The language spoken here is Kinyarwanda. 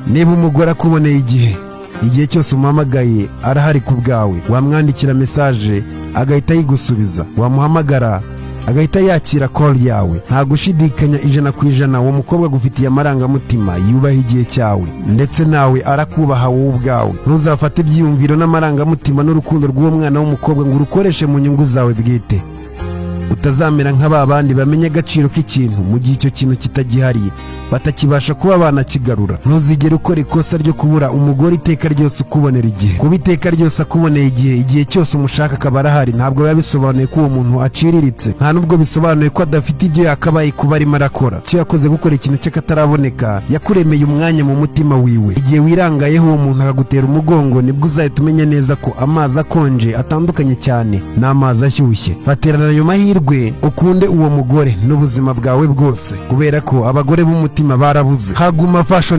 niba umugore akuboneye igihe cyose umuhamagaye arahari ku bwawe, wamwandikira message agahita yigusubiza, wamuhamagara agahita yakira call yawe, nta gushidikanya 100% uwo mukobwa gufitiye amarangamutima, yubaha igihe cyawe ndetse nawe arakubaha wowe ubwawe. Ntuzafate ibyiyumviro n'amarangamutima n'urukundo rw'uwo mwana w'umukobwa ngo urukoreshe mu nyungu zawe bwite. Utazamera nk'aba bandi bamenye agaciro k'ikintu mu gihe icyo kintu kitagihari, batakibasha kuba banakigarura. Ntuzigere ukora ikosa ryo kubura umugore iteka ryose ukubonera igihe. Kuba iteka ryose akuboneye igihe cyose umushaka akaba arahari, ntabwo biba bisobanuye ko uwo muntu aciriritse, nta nubwo bisobanuye ko adafite ibyo yakabaye kuba arimo arakora. Cyo yakoze gukora ikintu cye kataraboneka, yakuremeye umwanya mu mutima wiwe. Igihe wirangayeho uwo muntu akagutera umugongo, nibwo uzahita umenya neza ko amazi akonje atandukanye cyane n'amazi ashyushye. Fatirana ayo mahirwe ukunde uwo mugore n'ubuzima bwawe bwose, kubera ko abagore b'umutima barabuze. Haguma Fashion